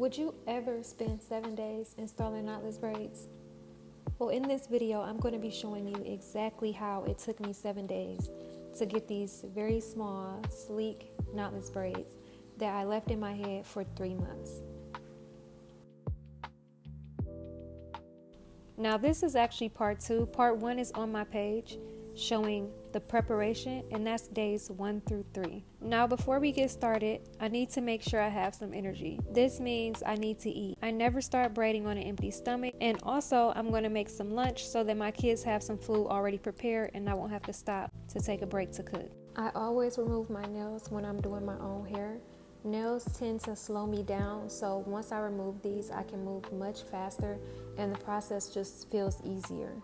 Would you ever spend 7 days installing knotless braids? Well, in this video, I'm going to be showing you exactly how it took me 7 days to get these very small, sleek knotless braids that I left in my head for 3 months. Now this is actually part 2. Part 1 is on my page showing the preparation, and that's days 1 through 3. Now before we get started, I need to make sure I have some energy. This means I need to eat. I never start braiding on an empty stomach, and also I'm going to make some lunch so that my kids have some food already prepared and I won't have to stop to take a break to cook. I always remove my nails when I'm doing my own hair. Nails tend to slow me down, so once I remove these, I can move much faster and the process just feels easier.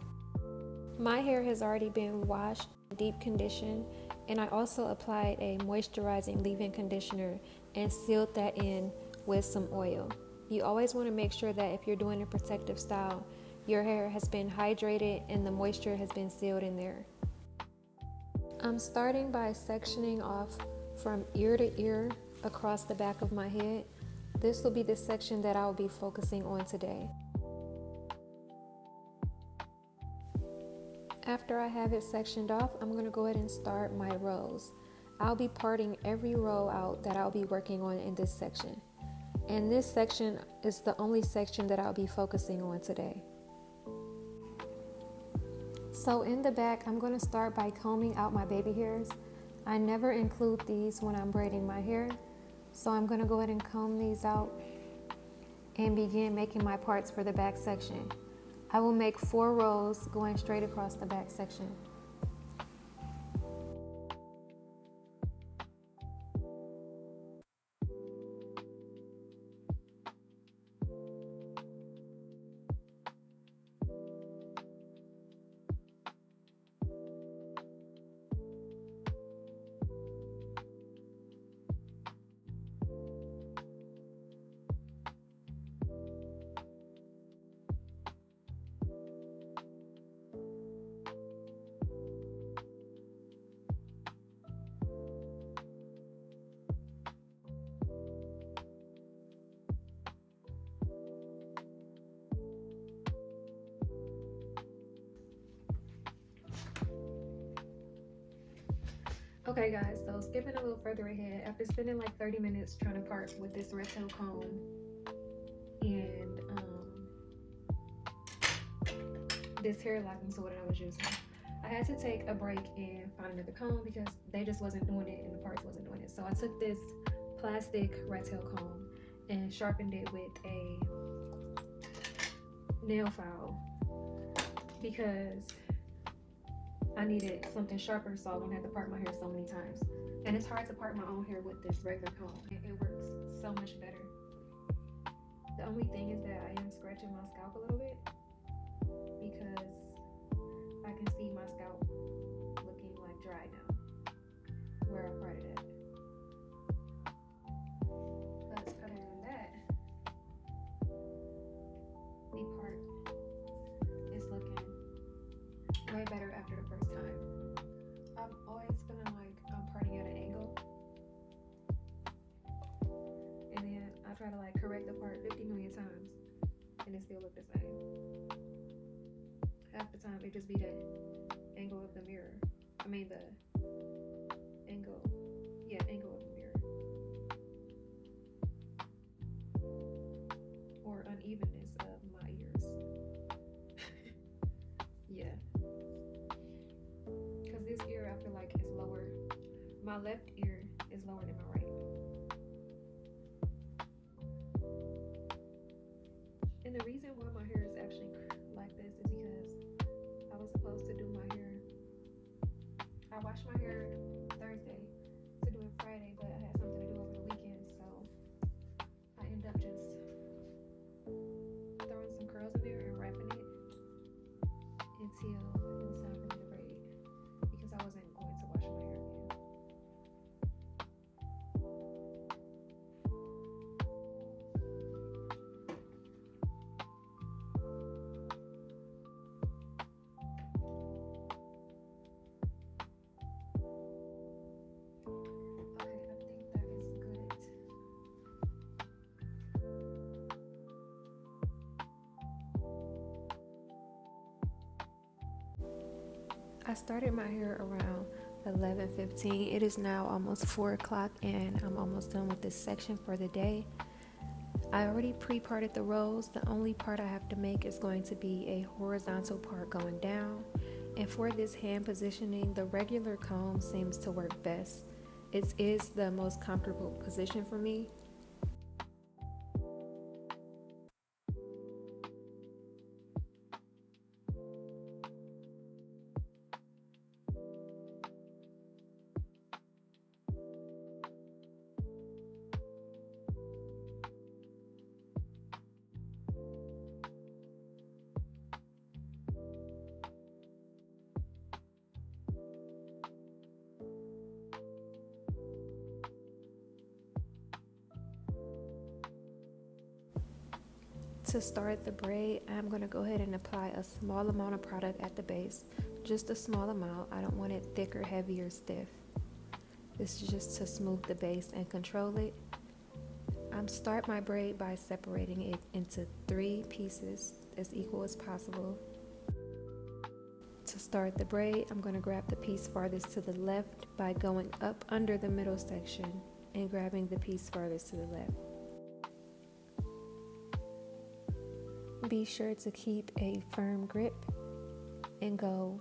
My hair has already been washed, deep conditioned, and I also applied a moisturizing leave-in conditioner and sealed that in with some oil. You always want to make sure that if you're doing a protective style, your hair has been hydrated and the moisture has been sealed in there. I'm starting by sectioning off from ear to ear across the back of my head. This will be the section that I'll be focusing on today. After I have it sectioned off, I'm going to go ahead and start my rows. I'll be parting every row out that I'll be working on in this section. And this section is the only section that I'll be focusing on today. So in the back, I'm going to start by combing out my baby hairs. I never include these when I'm braiding my hair. So I'm going to go ahead and comb these out and begin making my parts for the back section. I will make 4 rows going straight across the back section. Okay guys, so skipping a little further ahead, after spending like 30 minutes trying to part with this red tail comb and this hair locking tool that I was using, I had to take a break and find another comb because they just wasn't doing it and the parts wasn't doing it. So I took this plastic red tail comb and sharpened it with a nail file because I needed something sharper so I wouldn't have to part my hair so many times. And it's hard to part my own hair with this regular comb. It works so much better. The only thing is that I am scratching my scalp a little bit because I can see my scalp looking like dry now where I parted it. But other than that, the part is looking way better after the first time. I'm always feeling like I'm parting at an angle, and then I try to like correct the part 50 million times and it still look the same. Half the time it just be the angle of the mirror. I mean the angle of the mirror, or unevenness of my ears. Yeah. This ear I feel like is lower. My left ear is lower than my right. And the reason why my hair is actually like this is because I was supposed to do my hair. I washed my hair Thursday to do it Friday, but I had something to do over the weekend, so I ended up just throwing some curls in there and wrapping it until it was time for me to braid. I wasn't going to wash my hair again. I started my hair around 11:15. It is now almost 4 o'clock and I'm almost done with this section for the day. I already pre-parted the rows. The only part I have to make is going to be a horizontal part going down. And for this hand positioning, the regular comb seems to work best. It is the most comfortable position for me. To start the braid, I'm going to go ahead and apply a small amount of product at the base. Just a small amount. I don't want it thick or heavy or stiff. This is just to smooth the base and control it. Start my braid by separating it into 3 pieces as equal as possible. To start the braid, I'm going to grab the piece farthest to the left by going up under the middle section and grabbing the piece farthest to the left. Be sure to keep a firm grip and go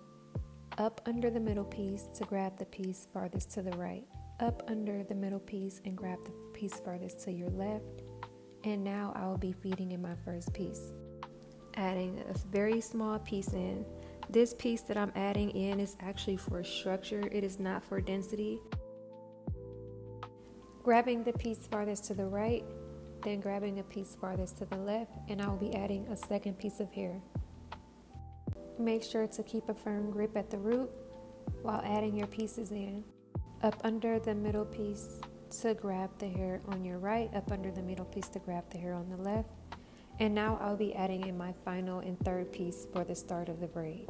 up under the middle piece to grab the piece farthest to the right, up under the middle piece and grab the piece farthest to your left. And now I will be feeding in my first piece, adding a very small piece in. This piece that I'm adding in is actually for structure, it is not for density. Grabbing the piece farthest to the right, then grabbing a piece farthest to the left, and I will be adding a second piece of hair. Make sure to keep a firm grip at the root while adding your pieces in. Up under the middle piece to grab the hair on your right, up under the middle piece to grab the hair on the left. And now I'll be adding in my final and third piece for the start of the braid.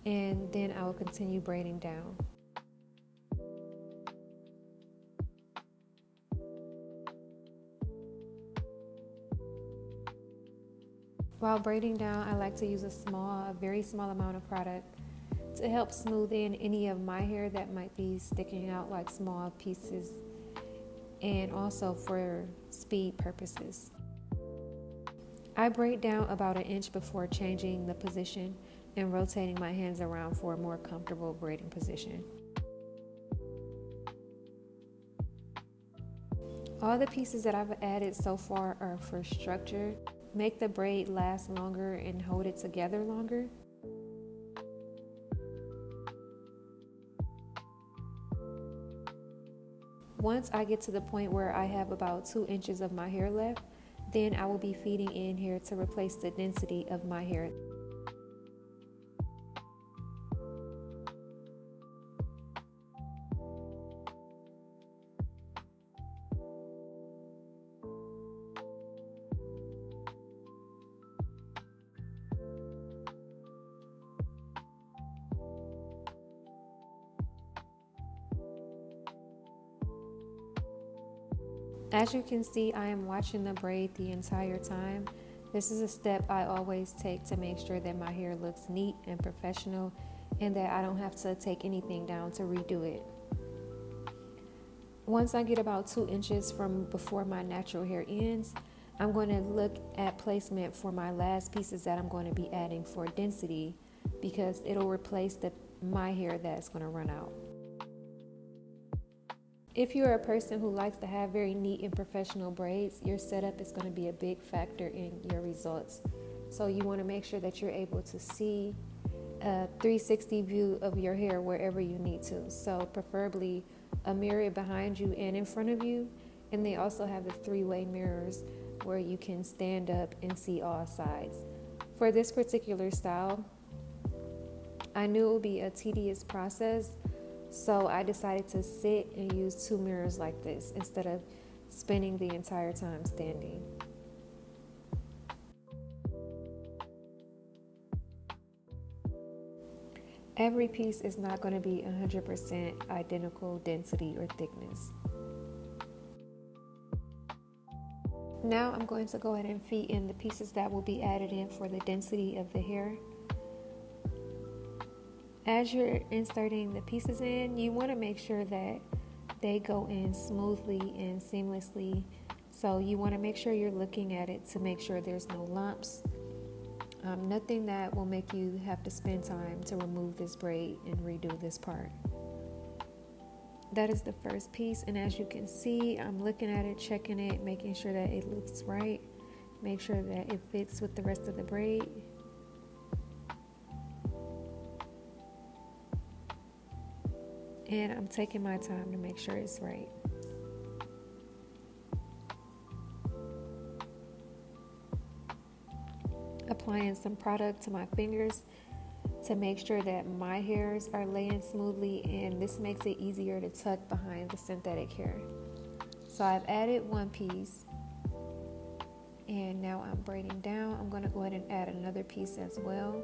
And then I will continue braiding down. While braiding down, I like to use a very small amount of product to help smooth in any of my hair that might be sticking out like small pieces, and also for speed purposes. I braid down about 1 inch before changing the position and rotating my hands around for a more comfortable braiding position. All the pieces that I've added so far are for structure. Make the braid last longer and hold it together longer. Once I get to the point where I have about 2 inches of my hair left, then I will be feeding in here to replace the density of my hair. As you can see, I am watching the braid the entire time. This is a step I always take to make sure that my hair looks neat and professional and that I don't have to take anything down to redo it. Once I get about 2 inches from before my natural hair ends, I'm going to look at placement for my last pieces that I'm going to be adding for density, because it'll replace my hair that's going to run out. If you're a person who likes to have very neat and professional braids, your setup is going to be a big factor in your results. So you want to make sure that you're able to see a 360 view of your hair wherever you need to. So preferably a mirror behind you and in front of you. And they also have the 3-way mirrors where you can stand up and see all sides. For this particular style, I knew it would be a tedious process, so I decided to sit and use 2 mirrors like this instead of spinning the entire time standing. Every piece is not going to be 100% identical density or thickness. Now I'm going to go ahead and feed in the pieces that will be added in for the density of the hair. As you're inserting the pieces in, you want to make sure that they go in smoothly and seamlessly. So you want to make sure you're looking at it to make sure there's no lumps. Nothing that will make you have to spend time to remove this braid and redo this part. That is the first piece, and as you can see, I'm looking at it, checking it, making sure that it looks right. Make sure that it fits with the rest of the braid. And I'm taking my time to make sure it's right. Applying some product to my fingers to make sure that my hairs are laying smoothly, and this makes it easier to tuck behind the synthetic hair. So I've added one piece, and now I'm braiding down. I'm going to go ahead and add another piece as well.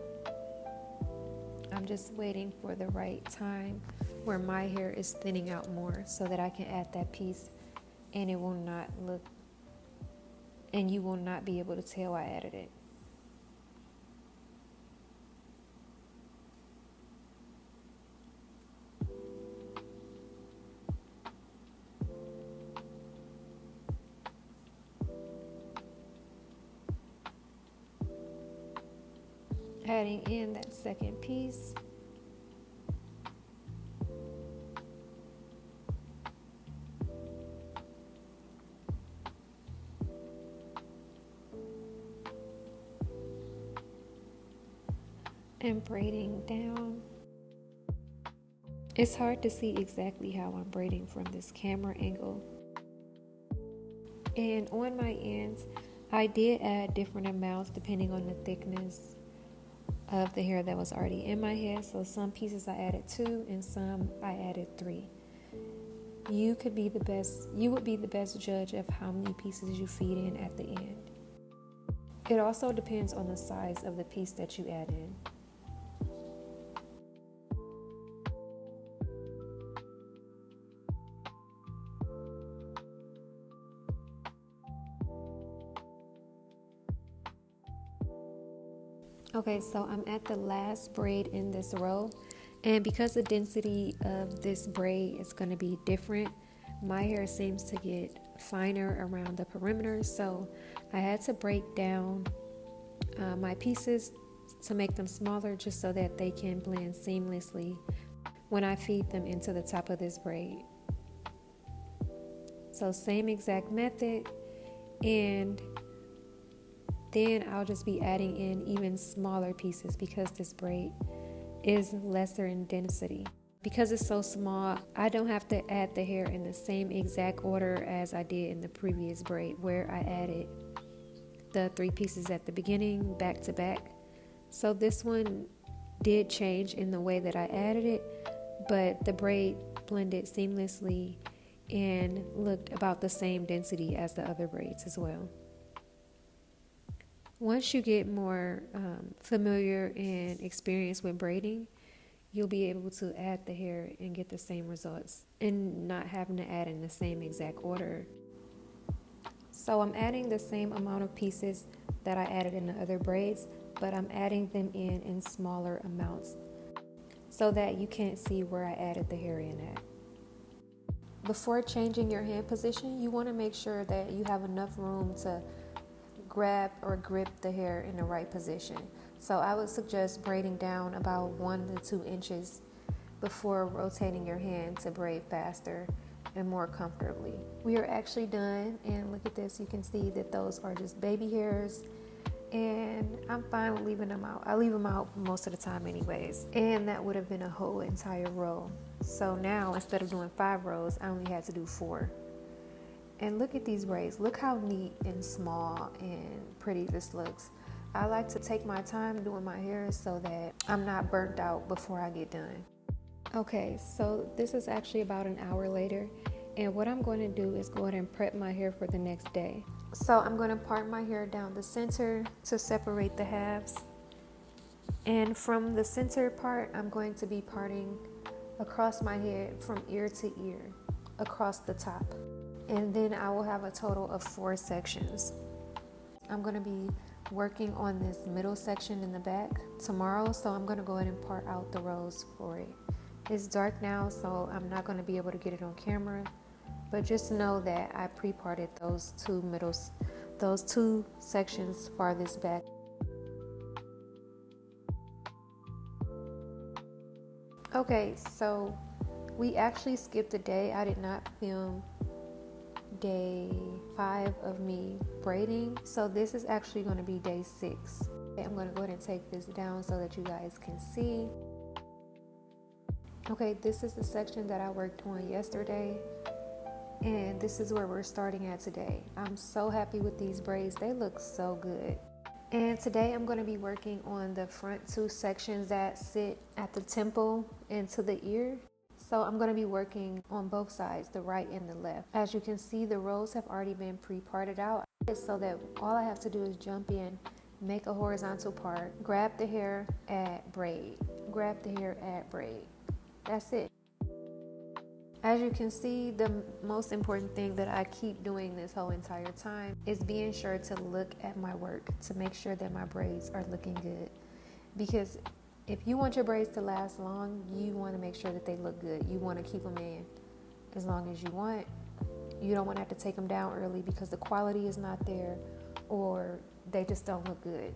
I'm just waiting for the right time where my hair is thinning out more so that I can add that piece, and it will not look, and you will not be able to tell I added it. Adding in that second piece. And braiding down. It's hard to see exactly how I'm braiding from this camera angle. And on my ends, I did add different amounts depending on the thickness of the hair that was already in my head. So some pieces I added 2 and some I added 3. You would be the best judge of how many pieces you feed in at the end. It also depends on the size of the piece that you add in. Okay, so I'm at the last braid in this row, and because the density of this braid is going to be different, my hair seems to get finer around the perimeter, so I had to break down my pieces to make them smaller just so that they can blend seamlessly when I feed them into the top of this braid. So same exact method, and then I'll just be adding in even smaller pieces because this braid is lesser in density. Because it's so small, I don't have to add the hair in the same exact order as I did in the previous braid where I added the 3 pieces at the beginning back to back. So this one did change in the way that I added it, but the braid blended seamlessly and looked about the same density as the other braids as well. Once you get more familiar and experienced with braiding, you'll be able to add the hair and get the same results and not having to add in the same exact order. So I'm adding the same amount of pieces that I added in the other braids, but I'm adding them in smaller amounts so that you can't see where I added the hair in at. Before changing your hand position, you want to make sure that you have enough room to grab or grip the hair in the right position. So I would suggest braiding down about 1 to 2 inches before rotating your hand to braid faster and more comfortably. We are actually done, and look at this. You can see that those are just baby hairs, and I'm fine with leaving them out. I leave them out most of the time anyways, and that would have been a whole entire row. So now instead of doing 5 rows, I only had to do 4. And look at these braids. Look how neat and small and pretty this looks. I like to take my time doing my hair so that I'm not burnt out before I get done. Okay, so this is actually about an hour later, and what I'm going to do is go ahead and prep my hair for the next day. So I'm going to part my hair down the center to separate the halves. And from the center part, I'm going to be parting across my head from ear to ear, across the top. And then I will have a total of 4 sections. I'm going to be working on this middle section in the back tomorrow, so I'm going to go ahead and part out the rows for it. It's dark now, so I'm not going to be able to get it on camera, but just know that I pre-parted those two sections farthest back. Okay, so we actually skipped a day. I did not film day 5 of me braiding, so this is actually going to be day 6. Okay, I'm going to go ahead and take this down so that you guys can see. Okay, this is the section that I worked on yesterday, and this is where we're starting at today. I'm so happy with these braids. They look so good. And today I'm going to be working on the front 2 sections that sit at the temple and to the ear. So I'm going to be working on both sides, the right and the left. As you can see, the rows have already been pre-parted out, so that all I have to do is jump in, make a horizontal part, grab the hair, add braid, grab the hair, add braid. That's it. As you can see, the most important thing that I keep doing this whole entire time is being sure to look at my work to make sure that my braids are looking good. Because if you want your braids to last long, you want to make sure that they look good. You want to keep them in as long as you want. You don't want to have to take them down early because the quality is not there or they just don't look good.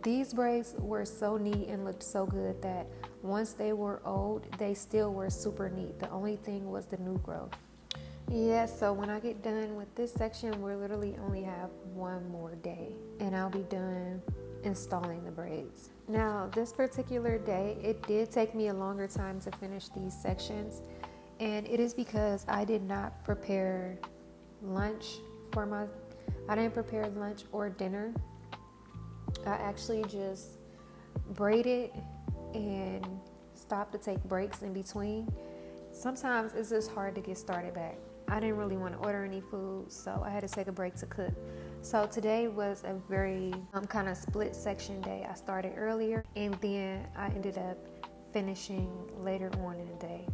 These braids were so neat and looked so good that once they were old, they still were super neat. The only thing was the new growth. Yeah, so when I get done with this section, we literally only have one more day and I'll be done installing the braids. Now, this particular day, it did take me a longer time to finish these sections, and it is because I did not prepare lunch I didn't prepare lunch or dinner. I actually just braided and stopped to take breaks in between. Sometimes it's just hard to get started back. I didn't really want to order any food, so I had to take a break to cook. So today was a very kind of split section day. I started earlier and then I ended up finishing later on in the day.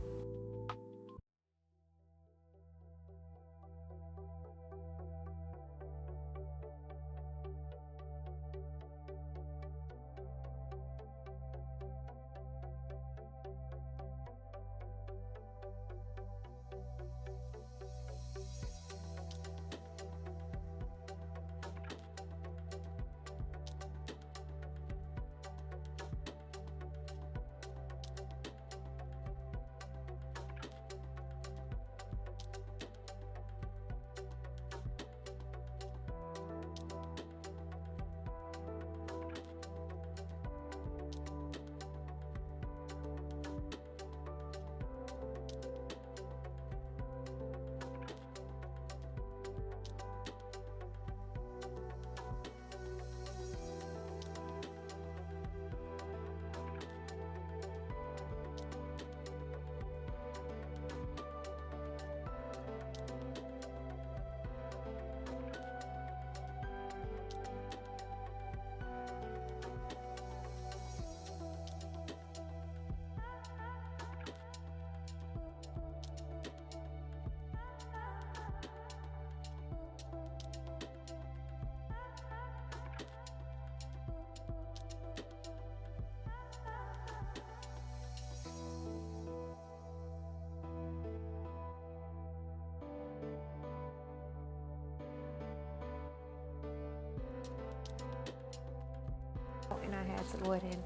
And I had to go ahead and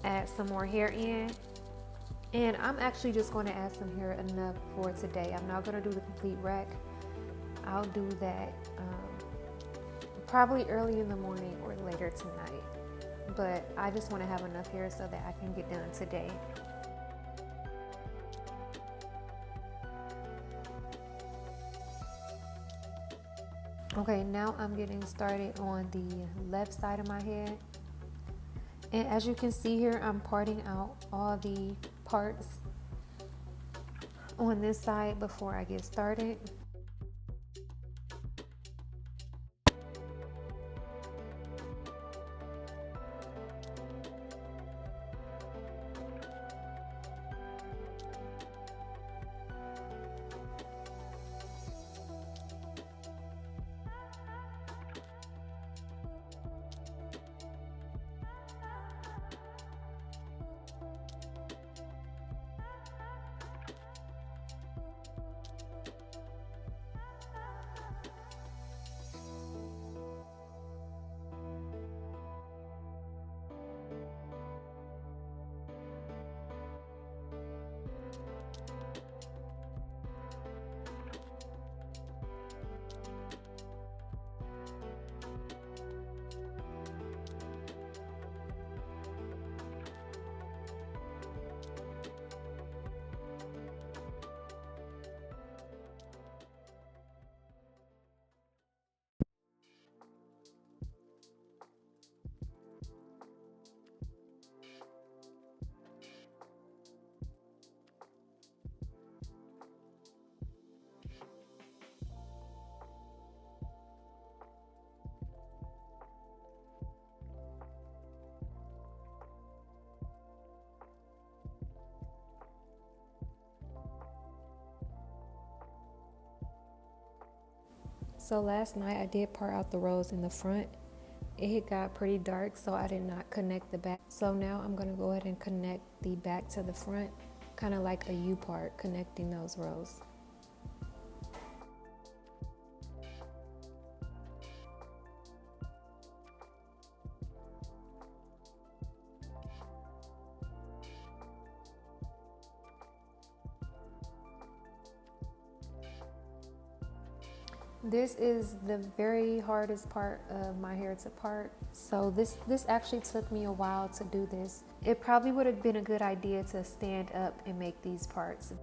add some more hair in, and I'm actually just going to add some hair enough for today. I'm not going to do the complete rack. I'll do that probably early in the morning or later tonight, but I just want to have enough hair so that I can get done today. Okay, now I'm getting started on the left side of my head. And as you can see here, I'm parting out all the parts on this side before I get started. So last night I did part out the rows in the front. It got pretty dark, so I did not connect the back. So now I'm gonna go ahead and connect the back to the front, kind of like a U part, connecting those rows. This is the very hardest part of my hair to part. So this actually took me a while to do this. It probably would have been a good idea to stand up and make these parts.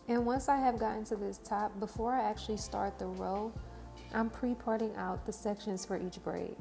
And once I have gotten to this top, before I actually start the row, I'm pre-parting out the sections for each braid.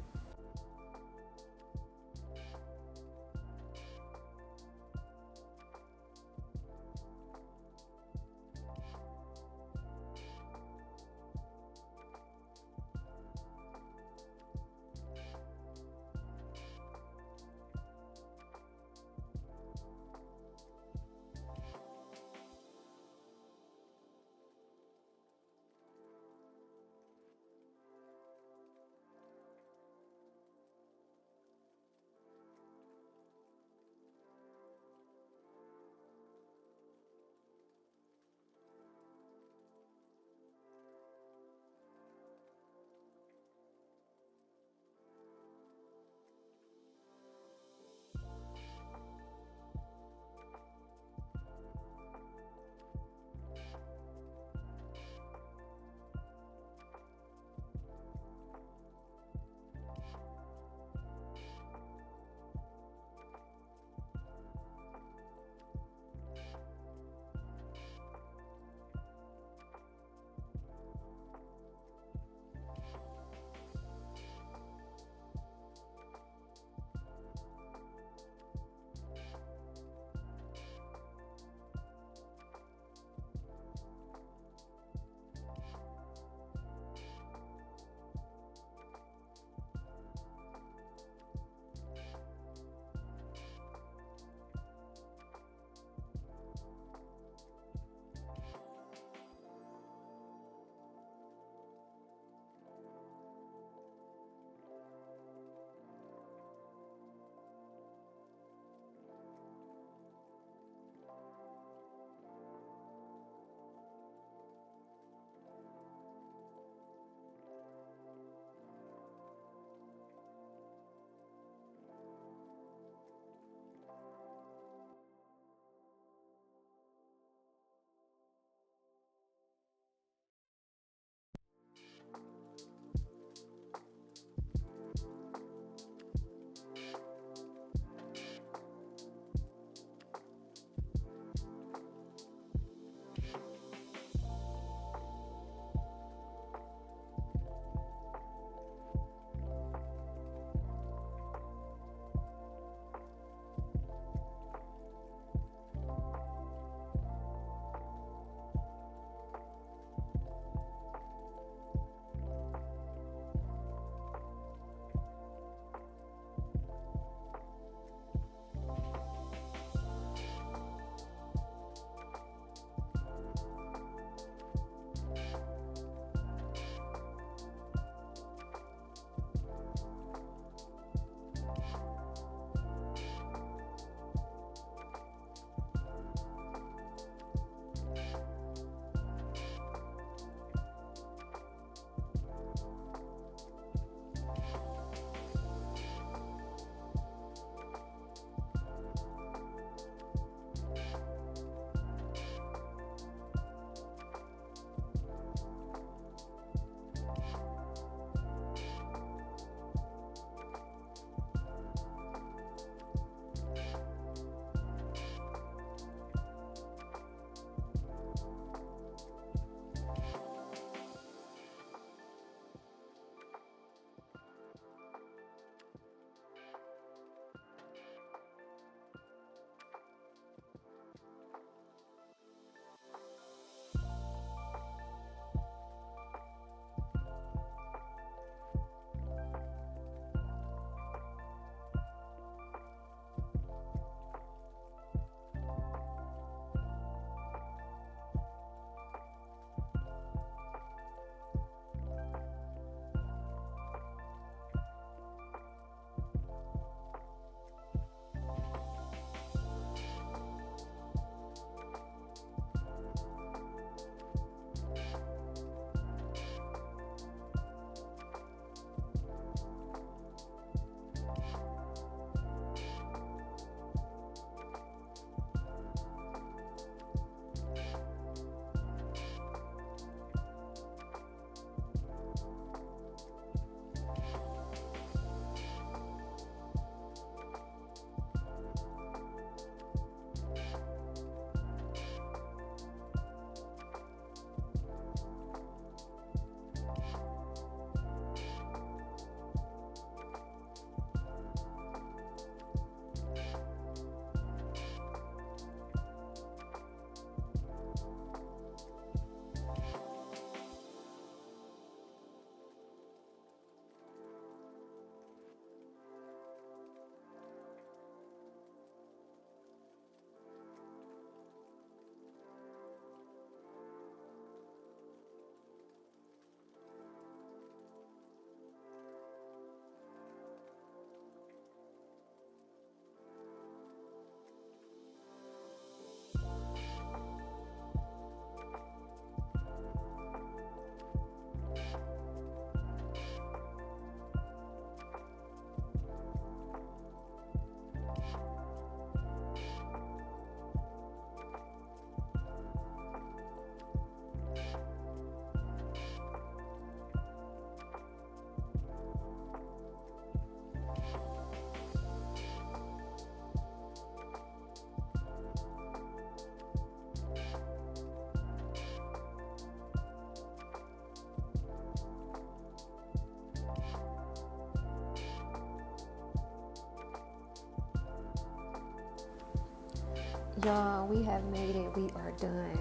Y'all, we have made it. We are done.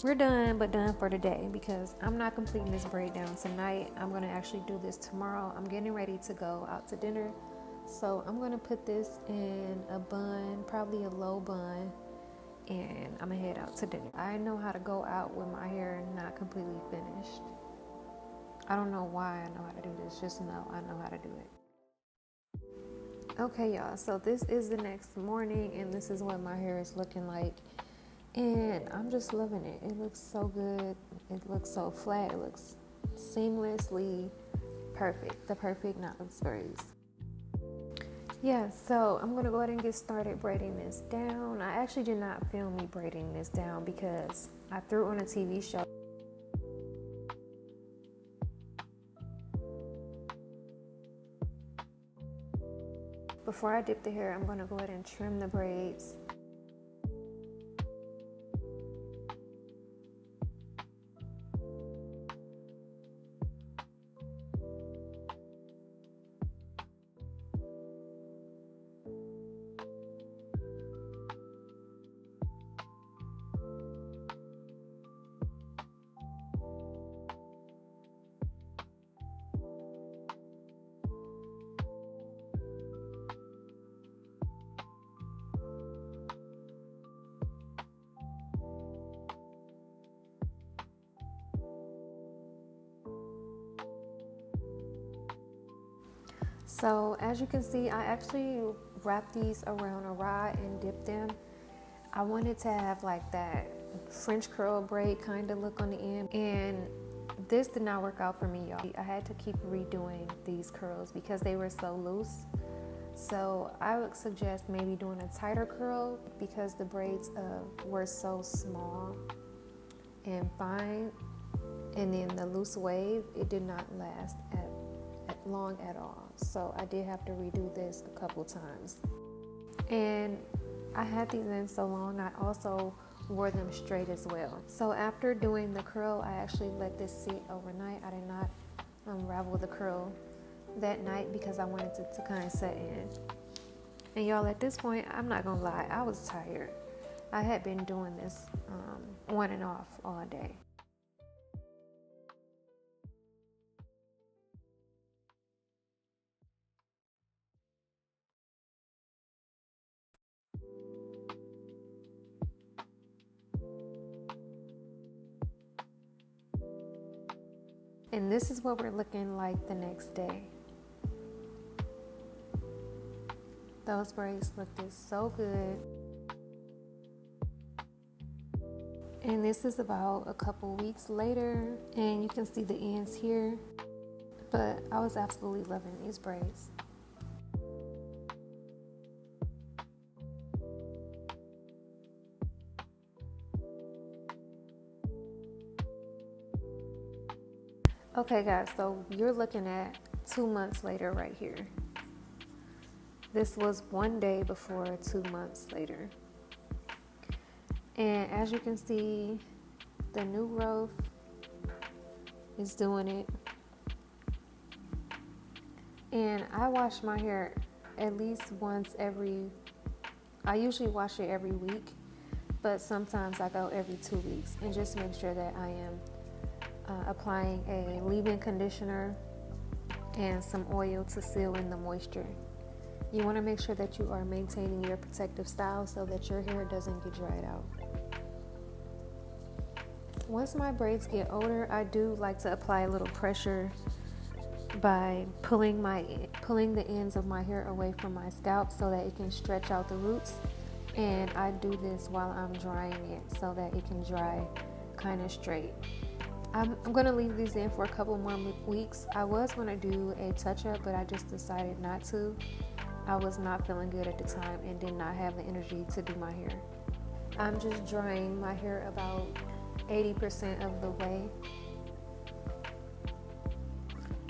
We're done, but done for today because I'm not completing this braid down tonight. I'm going to actually do this tomorrow. I'm getting ready to go out to dinner. So I'm going to put this in a bun, probably a low bun, and I'm going to head out to dinner. I know how to go out with my hair not completely finished. I don't know why I know how to do this, just know I know how to do it. Okay, y'all, so this is the next morning, and this is what my hair is looking like. And I'm just loving it. It looks so good. It looks so flat. It looks seamlessly perfect. The perfect Knotless Braids. Yeah, so I'm going to go ahead and get started braiding this down. I actually did not film me braiding this down because I threw it on a TV show. Before I dip the hair, I'm going to go ahead and trim the braids. So as you can see, I actually wrapped these around a rod and dipped them. I wanted to have like that French curl braid kind of look on the end, and this did not work out for me, y'all. I had to keep redoing these curls because they were so loose. So I would suggest maybe doing a tighter curl because the braids were so small and fine, and then the loose wave, it did not last long at all. So I did have to redo this a couple times. And I had these in so long, I also wore them straight as well. So after doing the curl, I actually let this sit overnight. I did not unravel the curl that night because I wanted it to kind of set in. And y'all, at this point, I'm not gonna lie, I was tired. I had been doing this on and off all day. And this is what we're looking like the next day. Those braids looked so good. And this is about a couple weeks later, and you can see the ends here. But I was absolutely loving these braids. Okay guys, so you're looking at 2 months later right here. This was one day before 2 months later. And as you can see, the new growth is doing it. And I wash my hair at least once I usually wash it every week, but sometimes I go every 2 weeks and just make sure that I am applying a leave-in conditioner and some oil to seal in the moisture. You want to make sure that you are maintaining your protective style so that your hair doesn't get dried out. Once my braids get older, I do like to apply a little pressure by pulling the ends of my hair away from my scalp so that it can stretch out the roots. And I do this while I'm drying it so that it can dry kind of straight. I'm going to leave these in for a couple more weeks. I was going to do a touch-up, but I just decided not to. I was not feeling good at the time and did not have the energy to do my hair. I'm just drying my hair about 80% of the way.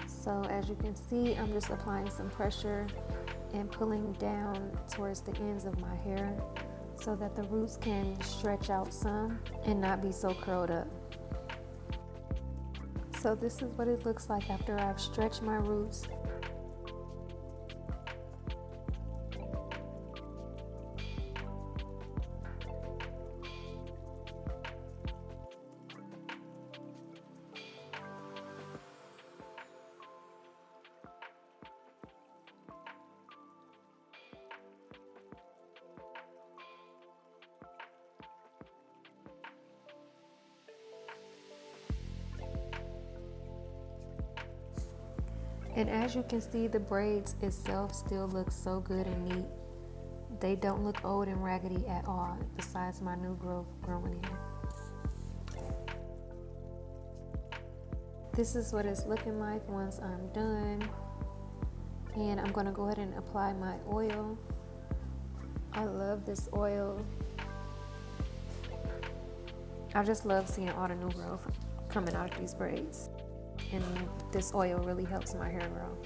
So as you can see, I'm just applying some pressure and pulling down towards the ends of my hair so that the roots can stretch out some and not be so curled up. So this is what it looks like after I've stretched my roots. And as you can see, the braids itself still look so good and neat. They don't look old and raggedy at all, besides my new growth growing in. This is what it's looking like once I'm done. And I'm going to go ahead and apply my oil. I love this oil. I just love seeing all the new growth coming out of these braids. And this oil really helps my hair grow.